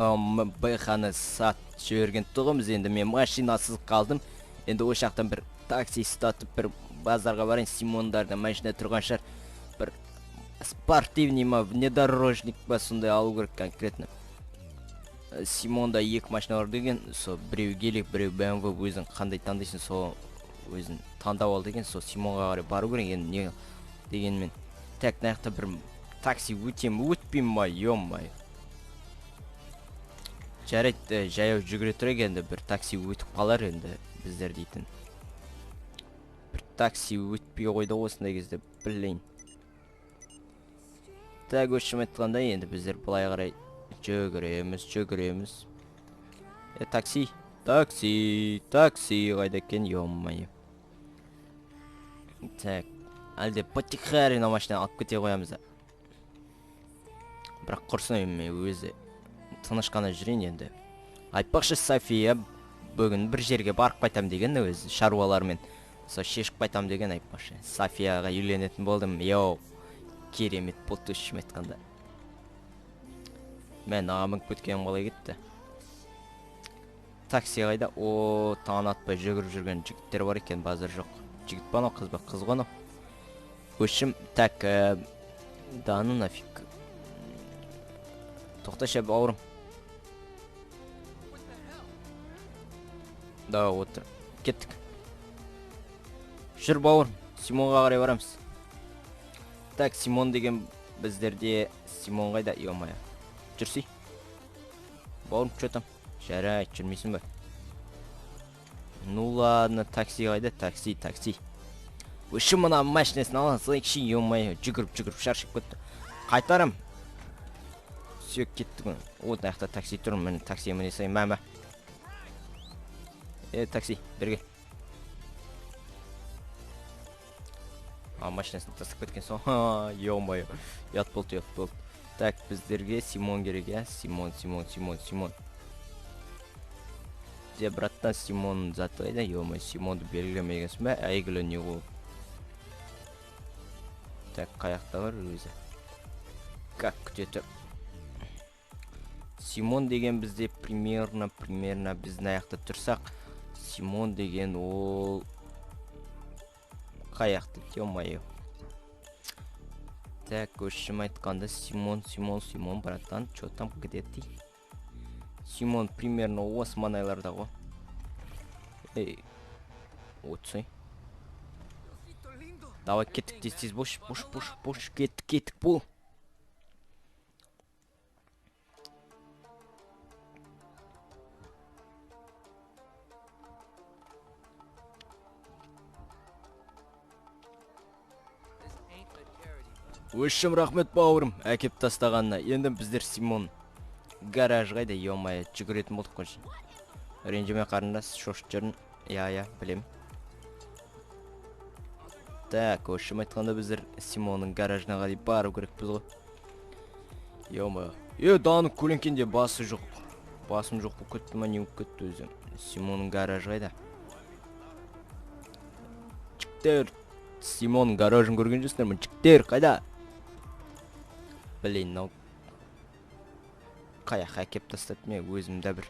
байқаны сатып жіберген тұғымыз, енді мен машинасыз қалдым. Енді о жақтан бір такси ұстатып бір базарға барайын, Симондарды машина тұрған шығар. Бір спортивный ма, внедорожник ба, сондай алу керек конкретно. Симонда екі машина бар деген, со біреу гелик, біреу BMW, өзің қандай таңдайсың, со өзің таңдап ал деген, со Симонға қарай бару керек. Енді не дегенмен, так наяқта бір такси өтпейм ма, ем-май. Жарайды, жаяу жүгіре тұрайық, енді бір такси өтіп қалар енді біздер дейтін. Бір такси өтпей қойды осындай кезде, білейін. Так, өшім айтқанда енді біздер бұлай қарай жүгіреміз. Такси қайда екен, ем-май. Так, әлде потихарина машина алып кете қоямыз. Бірақ құрсын мен өзі тыныш қана жүрейін енді. Айтпақшы, София бүгін бір жерге барып қайтам деген, өзі шаруалармен со шешіп қайтам деген айтпақшы. Софияға үйленетін болдым. Йоу, керемет болды өшім айтқанда. Мен ағамын көткенім қалай кетті. Такси қайда? О, таң атпай жүгіріп жүрген жігіттер бар екен, базар жоқ. Жігіт ба, қыз ба, қыз ғана. Өшім, так, даны нафиг. Тоқташы бауырым. Да, отыр. Кеттік. Жүр бауырым, Симонға қарай барамыз. Так, Симон деген біздерде, Симон қайда? Ем-май. Жүрсей. Бауырым, чөтім. Жарайды, жүрмейсің бе? Ну ладно, такси қайда? Такси. Өші мұна машинесін алған сылайықшы, ем-май. Жүгіріп, шаршып көтті. Қайтарым. Сүйек кетті күн. От аяқта такси тұрмын, мен таксия міне сайын, мәмі. Такси, берге. Машинасын тасып кеткен соң. Ем-май. Ят болды. Так, біздерге Симон керек, Симон. Де, браттан, Симон заты қайда? Ем-май, Симонды белгілемегенсің бе? Әйгілі не ол? Так, қаяқта бар өзі. Как күтетіп? Симон деген бізде примерно біздің аяқта тұрсақ, Симон деген ол қаяқты, ем-май. Так, өшім айтқанда Симон, браттан, чё там, где ты? Симон примерно осы маңайларда ғой. Отсай. Давай кеттік, тез бош, кеттік бол. Өшім рахмет бауырым, әкеп тастағанына. Енді біздер Симон гараж қайда, ем-май, жүгіретін болдық қойшы. Ренжіме қарындас, шошып жүрін. Я, білем. Так, өшім айтқанда біздер Симонның гаражына қарай бару керек біз ғой. Ем-май. Даны көлеңкенде басы жоқ. Басым жоқ бұл көтті ма, не өп көтті өзім. Симонның гараж қайда. Жіктер, Симонның гаражын көрген жөстер ма? Жіктер, қайда? Білейін, нау. Қаяққа кеп тастады ме, өзімді бір.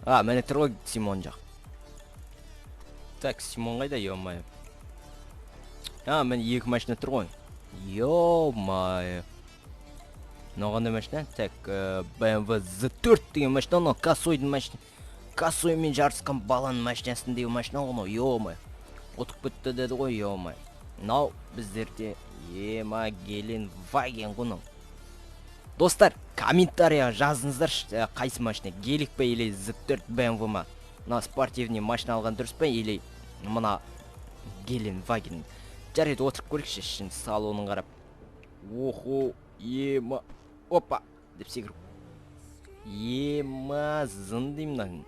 Мәне тұр ғой Симон жақ. Так, Симон қайда, ем-май. Мен екі машина тұр ғой. Ем-май. Ноғанда машина? Так, BMW Z4 деген машина, кассойдың машина. Кассоймен жарысқан баланың машинасын деген машина ғой, ем-май. Отық бітті деді ғой, ем-май. Нау, біздерде Гелен Ваген ғыны. Достар, комментария жазыңыздар, қайсы машина, гелик па или Z4 BMW ма? Мына спортивный машина алған дұрыс па, или мына Гелен Ваген? Жарайды, отырып көрікші, шын салонын қарап. Охо, ема, опа, деп секіріп. Ема, зын деймін.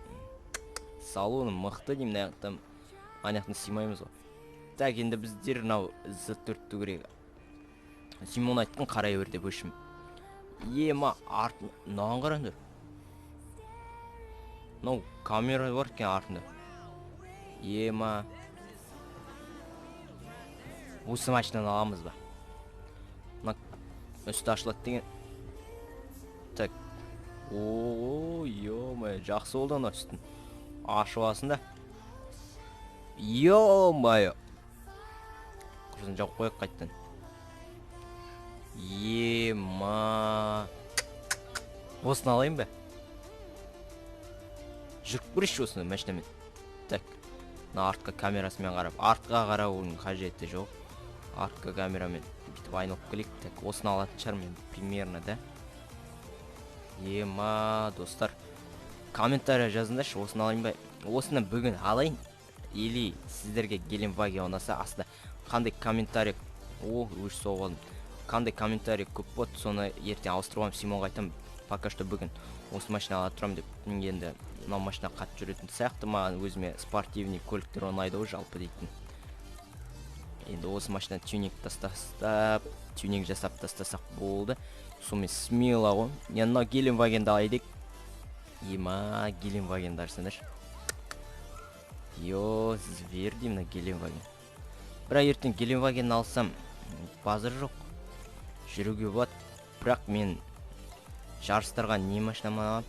Салоны мықты деймін, аяқтан симаймыз ғой. Так, енді біздер нау Z4-ті көрек. Симон айтқан қарай бер деп өшім. Ема, артын, наған қаранды? Нау, камера бар кен артында. Ема. Осы машинаны аламыз ба? Үсті ашылады деген. Так, О, ё-моё, жақсы болды ана үстін. Ашып алсын да. Ё-моё. Құрсын жауып қояқ қайттан. Ема. Осыны алайын ба? Жүріп көрші осыны мәшінемен. Так. Мына артқа камерасымен қарап. Артқа қарауының қажеті жоқ. Артқа камерамен бүйтіп айналып келейік. Так, осыны алатын шығармын примерно, да? Ема, достар. Комментария жазыңдаршы, осыны алайын ба? Осыны бүгін алайын. Или сіздерге Геленваген ұнаса, астында қандай комментарий, өш соғылдым. Қандай комментарий көп болды, соны ертең ауыстыруам, Симонға айтам. Пока что бүгін осы машина ала тұрам деп. Енді мына машина қатты жүретін сияқты, маған өзіме спортивный көліктер ұнайды ғой жалпы дейтін. Енді осы машина тюнинг жасап тастасақ болды. Сонымен смело ғой. Енді мына Геленвагенді алайдық. Ема, Геленвагенді арсыңдар. Йо, зверь деймін на Геленваген. Бірақ ертең Геленваген алсам, базар жоқ. Жүруге болады. Бірақ мен жарыстарға не машинамын алам?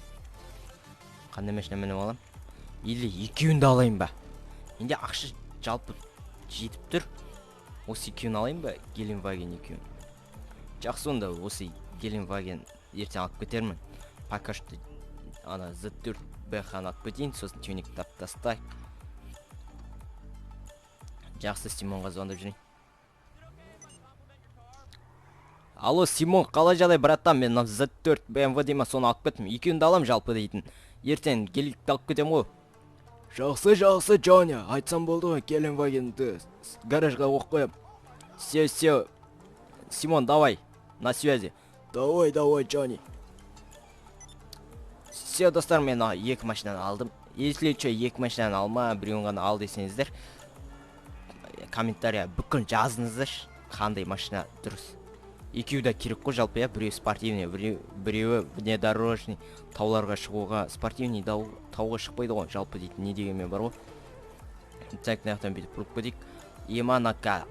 Қандай машинамын алам? Или екеуінді алайын ба? Енді ақша жалпы жетіп тұр. Осы екеуін алайын ба? Геленваген екеуін. Жақсы онда осы Геленваген ертең алып кетермін. Пока что ана Z4 BH-ны алып кетейін, сосын тюнинг тастайық. Жақсы, Симонға звондап жүрейін. Алло, Симон, қалай жағдай, браттан? Мен Z4 BMW деймін, соны алып кеттім. Екеуінді алам жалпы дейтін. Ертең геликті алып кетем ғой. Жақсы, Джони. Айтсам болды ғой, Геленвагенді гаражға оқып қоям. Все. Симон, давай, на связи. Давай, Джони. Все, достар, мен екі машинаны алдым. Если что, екі машинаны алма, біреуін ғана ал десеңіздер, комментария бүкіл жазыңыздар, қандай машина дұрыс. Екеуі де керек қой жалпы, біреу спортивный, біреуі внедорожный, тауларға шығуға, спортивный тауға шықпайды ғой, жалпы дейтін не дегенмен бар ғой. Так, наяқтан бүйтіп бұрып көдейік. Еманака,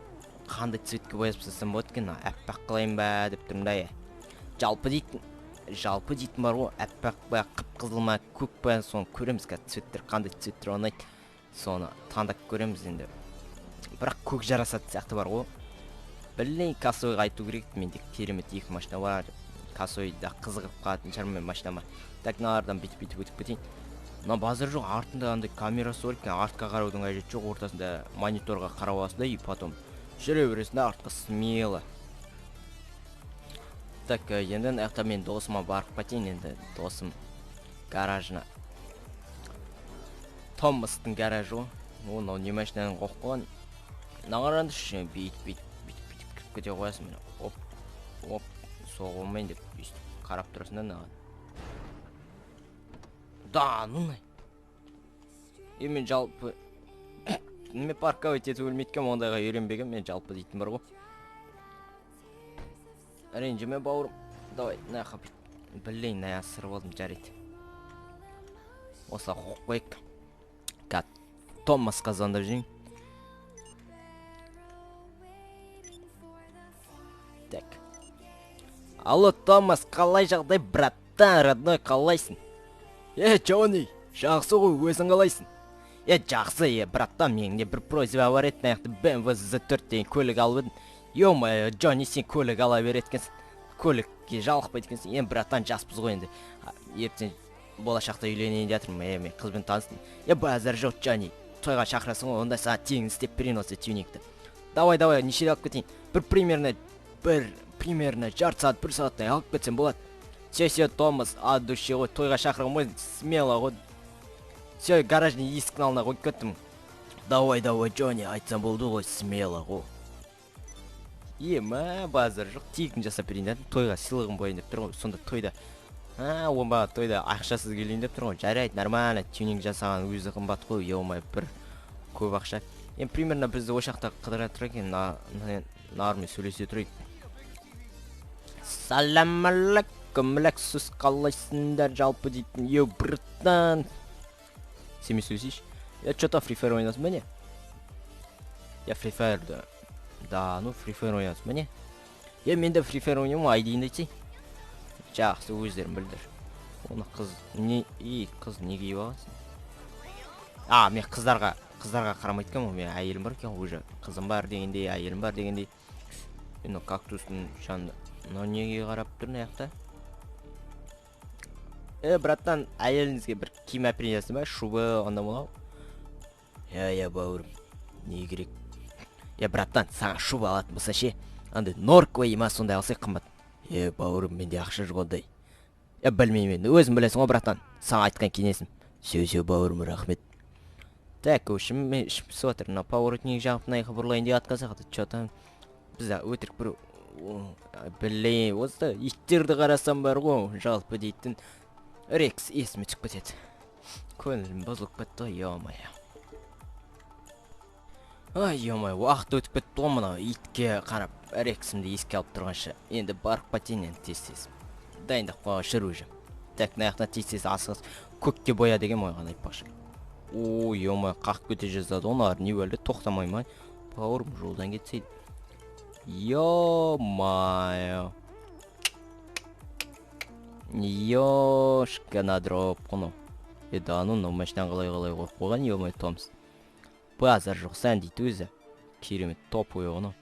қандай цветке боясып сасам болады екен, әппақ қылайын ба деп тұрмын да. Жалпы дейтін бар ғой, әппақ ба, қып-қызыл ма, көк ба, соны көреміз қазір цветтер, қандай цветтер ұнайды, соны таңдап көреміз енді. Бірақ көк жарасады сияқты бар ғой. Білмеймін, кассойға айту керек, менде керемет екі машина бар. Кассойда қызығып қалатын шығармын машинама. Так, мыналардан бүйтіп өтіп кетейін. Мына базар жоқ, артында андай камерасы бар екен, артқа қараудың қажеті жоқ, ортасында мониторға қарап аласың да, и потом жүре бересің да, артқа смело. Так, енді аяқта мен досыма барып кетейін, енді досым гаражына. Томастың гаражы ғой. Оны не машинаның қоқып қойған. Нағаранды үшін бүйтіп кіріп кете қоясың мені. Оп, соғылмайын деп бүйтіп қарап тұрасың да наған. Да, нұнай. Мен жалпы неме парковать етіп өлмейткем, ондайға үйренбеген, мен жалпы дейтін бар ғой. Ренжіме бауырым. Давай, наяққа білейін, наяқ сырып алдым, жарайды. Осыла қоқ қойық. Томасқа звондап жүрейін. Так. Алло, Томас, қалай жағдай, браттан, родной, қалайсың? Джони, жақсы ғой, өзің қалайсың? Жақсы, браттан, менде бір просьба бар еді, наяқты BMW Z4 деген көлік алып едім. Ё-моё, Джони, сен көлік ала береткенсің. Көлікке жалықпайды екенсің. Браттан, жаспыз ғой енді. Ертең болашақта үйленейін де жатырмын, мен қызбен таныстым. Базар жоқ, Джони. Тойға шақырасың ғой, онда саған тегін істеп берейін осы тюнингті. Давай, неше алып кетейін. Примерно жарты сағат, бір сағаттай алып кетсем болады. Все, Томас, от души ғой, тойға шақырған ғой, смело ғой. Все, гаражный есіктің алдына қойып кеттім. Давай, Джони, айтсам болды ғой, смело ғой. Базар жоқ, тегін жасап берейін дедім, тойға сыйлығын қояйын деп тұр ғой, сонда тойда. Тойда ақшасыз келейін деп тұр ғой, жарайды, нормально, тюнинг жасаған өзі қымбат қой, бір көп ақша. Примерно бізді ошақта қыдыра тұр екен, нармен сөйлесе тұрайық. Салам алейкум, ләксіз қалайсыңдар жалпы дейтін, браттан. Сен мен сөйлесейші? Что-то Free Fire ойнасың ба не? Free Fire'ды. Да, Free Fire ойнасың ба не? Мен де Free Fire ойнамын, айдейін айтсай. Жақсы, өздерін білдір. Оны қыз қыз не киіп аласың? Мен қыздарға қарамайды екенмін, мен әйелім бар екен, уже қызым бар дегендей, әйелім бар дегендей. Енді кактустың жанында мынау неге қарап тұр мына жақта? Браттан, әйеліңізге бір киім әпересің ба? Шуба, анда мынау. Бауырым, не керек? Браттан, саған шуба алатын болса ше, андай норковый ма сондай алсай қымбат. Бауырым, менде ақша жоқ ондай. Білмеймін, өзің білесің ғой, браттан. Саған айтқан кенесім. Сөз бауырым, рахмет. Так, өшім, мен ішіп пісіп отыр. Мына поворотник жағып найға бұрылайын деп атқансақ, что-то бізде өтірік бір білейін. Осы иттерді қарасам бар ғой, жалпы дейтін Рекс есіме түсіп кетеді. Көңілім бұзылып кетті, ё-моё. Ё-моё, уақыт өтіп кетті ғой мына итке қарап, Рексімді еске алып тұрғанша. Енді барып кетейін енді тез-тез. Дайындап қойған шыр уже. Так, наяқтан тез-тез асығыз көкке боя деген ойған айтпақшы. Ё-моё, қақ көте жазады, онар не өлді, тоқтамай ма? Бауырым жолдан кетсейді. Ё-моё. Ёшка надроп құны. Ану, машинан қалай қойып қойған, ё-моё, Томс. Базар жоқ, сән дейді өзі. Керемет, топ ой оны.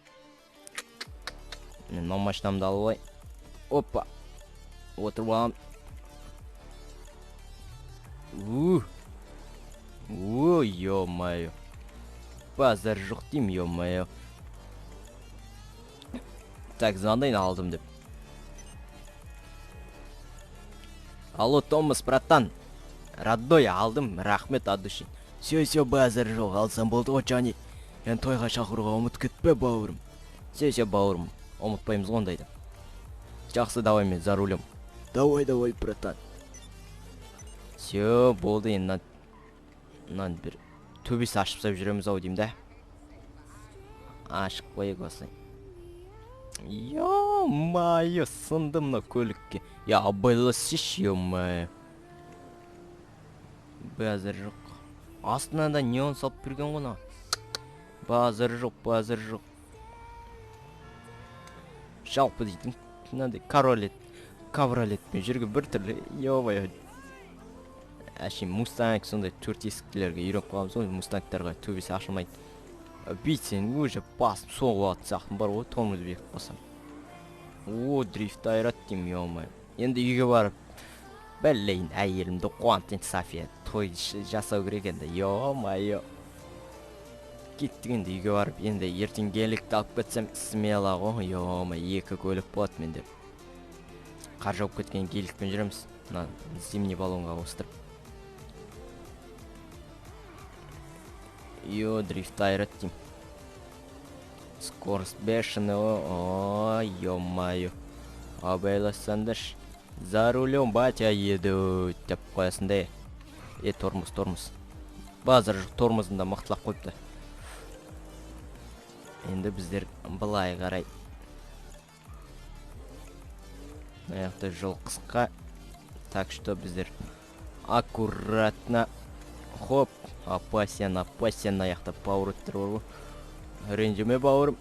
Мен машинамды алып алай. Опа. Отырып алам. Ё-моё. Базар жоқ дейм, ё-моё. Так, звондайын алдым деп. Алло, Томас, братан. Родной алдым, рахмет от души. Все, базар жоқ, алсам болды ғой, Джани. Мен тойға шақыруға ұмыт кетпе, бауырым. Все, бауырым. Ұмытпаймыз ондайды. Жақсы, давай мен за рулем. Давай, братан. Все, болды енді. Мынаны бір төбесі ашып сап жүреміз ау деймін да. Ашық қойық осылай. Ё-моё, сынды мына көлікке. Абайласыш, ё-моё. Базар жоқ. Астына да неон салып берген ғына. Базар жоқ. Жалпы дейтін. Мынандай кавролетпен жүрген бір түрлі. Ё-моё. Әшейін мустанг сондай төрт есіктілерге үйреніп қаламыз ғой, мустангтарға төбесі ашылмайды. Бейтсен уже басып соғып аты сақтым бар ғой, тормозды бекіп басам. Дрифт айрат дейм, ё-моё. Енді үйге барып бәлейін әйелімді қуантайын, София той жасау керек енді, ё-моё. Кеттік енді үйге барып, енді ертең геликті алып кетсем смело ғой, ё-моё, екі көлік болады менде. Қар жауып кеткен геликпен жүреміз, зимний баллонға қостырып. Дрифт айрат дейм. Скорость бешеная, ё-моё. Абайласаңдаршы. За рулем батя еду деп қоясын да. Тормоз. Базар жоқ, тормозында мықтылап қойыпты. Енді біздер былай қарай. Аяқта жол қысқа. Так что біздер аккуратно. Хоп, опасен, аяқта паурыттыр бар. Ренжіме бауырым.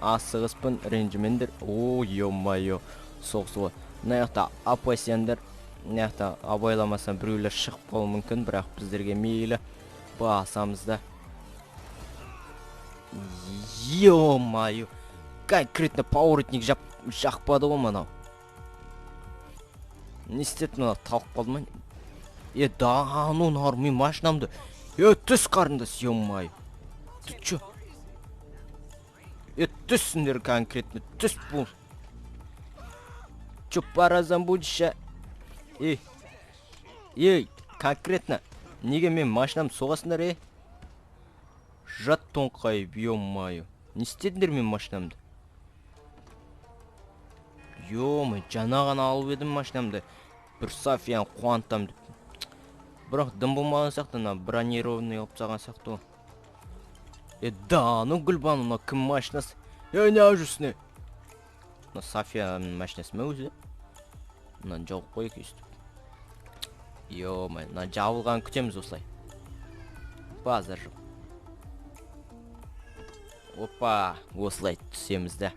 Асығыспын, ренжімендер. Ё-моё, соғысуға. Аяқта опасендер. Аяқта абайламасам біреулер шығып қалуы мүмкін, бірақ біздерге мейлі басамызда. Ё-моё, конкретно паурытник жақпады ғой мынау. Не істеді мынау, талып қалды ма? Нар, мен машинамды. Түс қарындас, ё-моё. Ты чё? Түссіңдер конкретно, түс бұл. Чё, паразан будешь? Конкретно. Неге мен машинам соғасындар, Жат тоңқайып, ё-моё. Не істедіңдер мен машинамды? Ё-моё, жаңа ғана алып едім машинамды. Бір Софияны қуантам деп. Бірақ дым болмаған сияқты, бронированный алып саған сияқты. Гүлбан, кім машинасы? Не жүрсіне? Софияның машинасы ма өзі? Жауып қойық өстіп. Ё-моё, жабылған күтеміз осылай. Базар жоқ. Опа, осылай түсеміз да.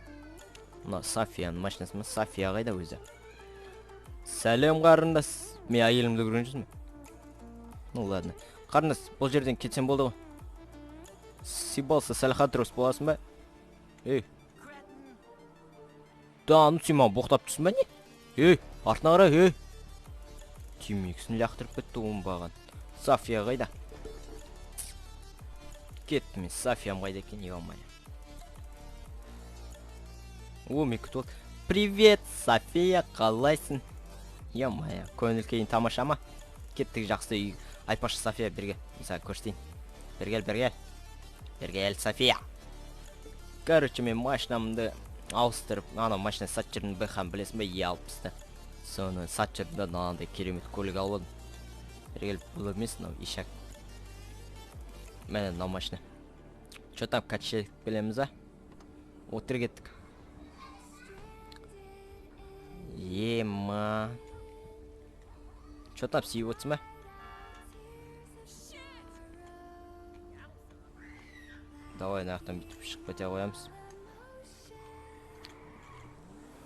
Софияның машинасы ма? София қайда өзі? Сәлем қарындас. Мен әйелімді көрген жоқсың ба? Ну ладно. Қарындас, бұл жерден кетсем болды ғой. Сибалса сәл хатрос боласың ба? Ей. Да, ну сен маған боқтап тұрсың ба не? Ей, артына қара, ей. Темекісін лақтырып кетті оңбаған. София қайда? Кетті мен, Софиям қайда екен, ё-моё. О, мен күтіп алды. Привет, София, қалайсың? Ё-моё, көңіл кейін тамаша ма? Кеттік жақсы үй. Айпашы София, берге. Мысалы көрсетейін. Бергел. Бергел, София. Короче, мен машинамды ауыстырып, ана машина сатчырдың бэхам білесің бе, Е60-ты. Соны сатчырда анандай керемет көлік алып алдым. Бергел, бұл емес, мынау ишак. Міне мынау машина. Чё там качелік білеміз, а? Отыр кеттік. Ема. Чё там сүйіп отырсың ба? Давай нақтан бітіп шығып кете қоямыз.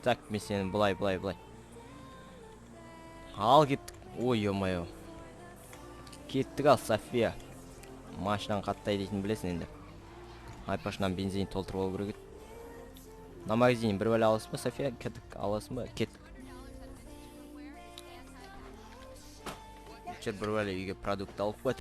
Так, мен сені былай. Ал кеттік. Ой, ё-моё. Кеттік ал, София. Машинаны қаттай дейтін білесің енді. Айпашынан бензин толтырып алу керек еді. На магазинен бір бәле аласың ба, София? Кеттік, аласың ба? Кеттік. Бір бәле үйге продукт алып қойды.